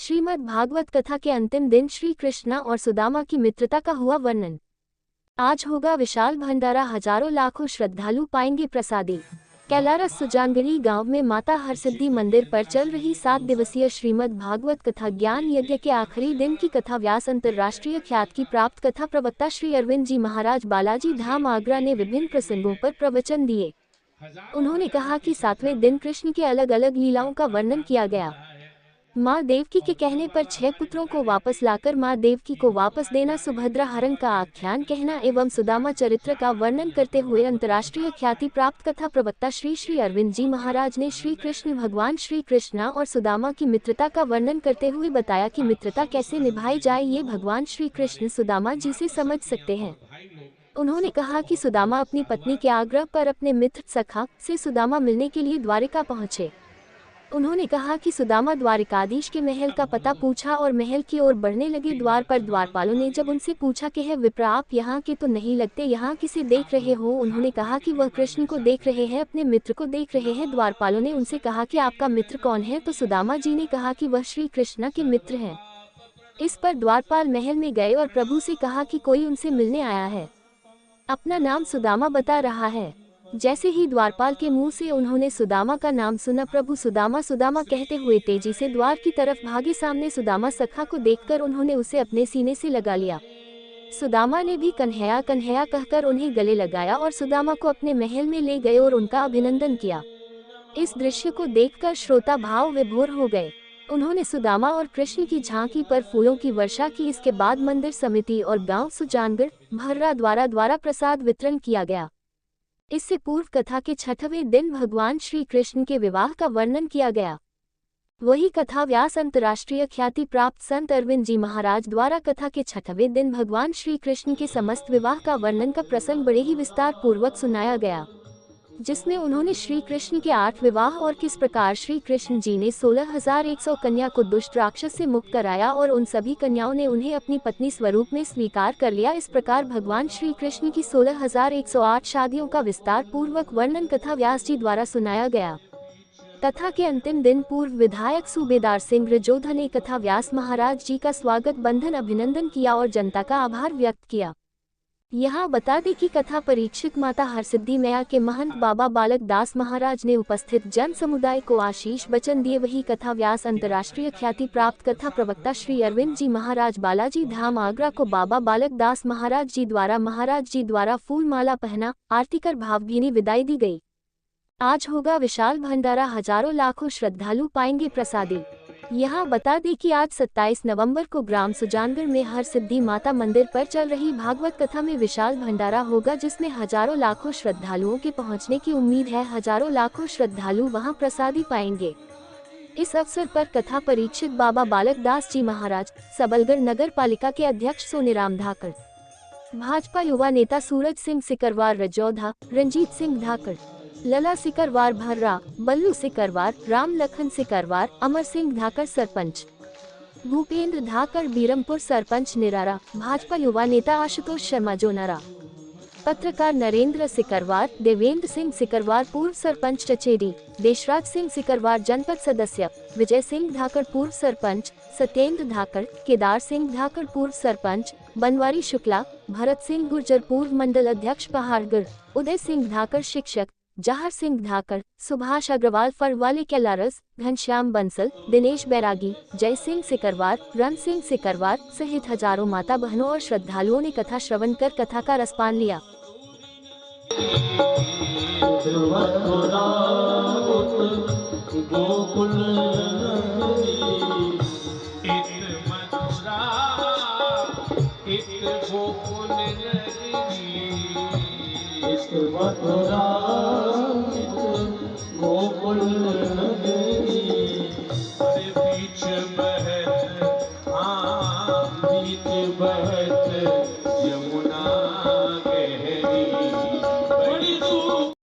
श्रीमद् भागवत कथा के अंतिम दिन श्री कृष्ण और सुदामा की मित्रता का हुआ वर्णन। आज होगा विशाल भंडारा, हजारों लाखों श्रद्धालु पाएंगे प्रसादी। कैलारस सुजानगढ़ी गांव में माता हरसिद्धि मंदिर पर चल रही 7 दिवसीय श्रीमद् भागवत कथा ज्ञान यज्ञ के आखिरी दिन की कथा व्यास अंतर्राष्ट्रीय ख्याति की प्राप्त कथा प्रवक्ता श्री अरविंद जी महाराज बालाजी धाम आगरा ने विभिन्न प्रसंगों पर प्रवचन दिए। उन्होंने कहा कि 7वें दिन कृष्ण के अलग अलग लीलाओं का वर्णन किया गया। माँ देवकी के कहने पर 6 पुत्रों को वापस लाकर माँ देवकी को वापस देना, सुभद्रा हरण का आख्यान कहना एवं सुदामा चरित्र का वर्णन करते हुए अंतर्राष्ट्रीय ख्याति प्राप्त कथा प्रवक्ता श्री अरविंद जी महाराज ने श्री कृष्ण भगवान श्री कृष्ण और सुदामा की मित्रता का वर्णन करते हुए बताया कि मित्रता कैसे निभाई जाए ये भगवान श्री कृष्ण सुदामा जी से समझ सकते हैं। उन्होंने कहा कि सुदामा अपनी पत्नी के आग्रह पर अपने मित्र सखा से सुदामा मिलने के लिए द्वारिका पहुंचे। उन्होंने कहा कि सुदामा द्वारिकाधीश के महल का पता पूछा और महल की ओर बढ़ने लगे। द्वार पर द्वारपालों ने जब उनसे पूछा कि है विप्र, आप यहाँ के तो नहीं लगते, यहाँ किसे देख रहे हो? उन्होंने कहा कि वह कृष्ण को देख रहे हैं, अपने मित्र को देख रहे हैं। द्वारपालों ने उनसे कहा कि आपका मित्र कौन है? तो सुदामा जी ने कहा कि वह श्री कृष्ण के मित्र हैं। इस पर द्वारपाल महल में गए और प्रभु से कहा कि कोई उनसे मिलने आया है, अपना नाम सुदामा बता रहा है। जैसे ही द्वारपाल के मुंह से उन्होंने सुदामा का नाम सुना, प्रभु सुदामा सुदामा कहते हुए तेजी से द्वार की तरफ भागे। सामने सुदामा सखा को देखकर उन्होंने उसे अपने सीने से लगा लिया। सुदामा ने भी कन्हैया कन्हैया कहकर उन्हें गले लगाया और सुदामा को अपने महल में ले गए और उनका अभिनंदन किया। इस दृश्य को देखकर श्रोता भाव विभोर हो गए। उन्होंने सुदामा और कृष्ण की झांकी पर फूलों की वर्षा की। इसके बाद मंदिर समिति और गांव सुजानगढ़ भर्रा द्वारा प्रसाद वितरण किया गया। इससे पूर्व कथा के 6वें दिन भगवान श्री कृष्ण के विवाह का वर्णन किया गया। वही कथा व्यास अंतर्राष्ट्रीय ख्याति प्राप्त संत अरविंद जी महाराज द्वारा कथा के 6वें दिन भगवान श्री कृष्ण के समस्त विवाह का वर्णन का प्रसंग बड़े ही विस्तार पूर्वक सुनाया गया, जिसमें उन्होंने श्री कृष्ण के 8 विवाह और किस प्रकार श्री कृष्ण जी ने 16,100 कन्या को दुष्ट राक्षस से मुक्त कराया और उन सभी कन्याओं ने उन्हें अपनी पत्नी स्वरूप में स्वीकार कर लिया। इस प्रकार भगवान श्री कृष्ण की 16,108 शादियों का विस्तार पूर्वक वर्णन कथा व्यास जी द्वारा सुनाया गया। कथा के अंतिम दिन पूर्व विधायक सूबेदार सिंह रजोधा ने कथा व्यास महाराज जी का स्वागत बंधन अभिनंदन किया और जनता का आभार व्यक्त किया। यहाँ बता दें कि कथा परीक्षित माता हरसिद्धि मैया के महंत बाबा बालक दास महाराज ने उपस्थित जन समुदाय को आशीष वचन दिए। वही कथा व्यास अंतर्राष्ट्रीय ख्याति प्राप्त कथा प्रवक्ता श्री अरविंद जी महाराज बालाजी धाम आगरा को बाबा बालक दास महाराज जी द्वारा फूल माला पहना, आरती कर भावभीनी विदाई दी गई। आज होगा विशाल भंडारा, हजारों लाखों श्रद्धालु पाएंगे प्रसादी। यहाँ बता दें कि आज 27 नवंबर को ग्राम सुजानगढ़ में हरसिद्धि माता मंदिर पर चल रही भागवत कथा में विशाल भंडारा होगा, जिसमें हजारों लाखों श्रद्धालुओं के पहुँचने की उम्मीद है। हजारों लाखों श्रद्धालु वहां प्रसादी पाएंगे। इस अवसर पर कथा परीक्षित बाबा बालक दास जी महाराज, सबलगढ़ नगर पालिका के अध्यक्ष सोनीराम धाकड़, भाजपा युवा नेता सूरज सिंह सिकरवार रजौधा, रंजीत सिंह धाकड़, लला सिकरवार भर्रा, बल्लू सिकरवार, राम लखन सिकरवार, अमर सिंह धाकड़ सरपंच, भूपेंद्र धाकड़ बीरमपुर सरपंच निरारा, भाजपा युवा नेता आशुतोष शर्मा जोनारा, पत्रकार नरेंद्र सिकरवार, देवेंद्र सिंह सिकरवार पूर्व सरपंच चचेरी, देशराज सिंह सिकरवार जनपद सदस्य, विजय सिंह धाकड़ पूर्व सरपंच, सत्येंद्र धाकड़, केदार सिंह धाकड़ पूर्व सरपंच, बनवारी शुक्ला, भरत सिंह गुर्जर पूर्व मंडल अध्यक्ष पहाड़गढ़, उदय सिंह धाकड़ शिक्षक, जहर सिंह धाकड़, सुभाष अग्रवाल फरवाले कैलारस, घनश्याम बंसल, दिनेश बैरागी, जय सिंह सिकरवार, रन सिंह सिकरवार सहित हजारों माता बहनों और श्रद्धालुओं ने कथा श्रवण कर कथा का रसपान लिया। गोकुल नगरी, बीच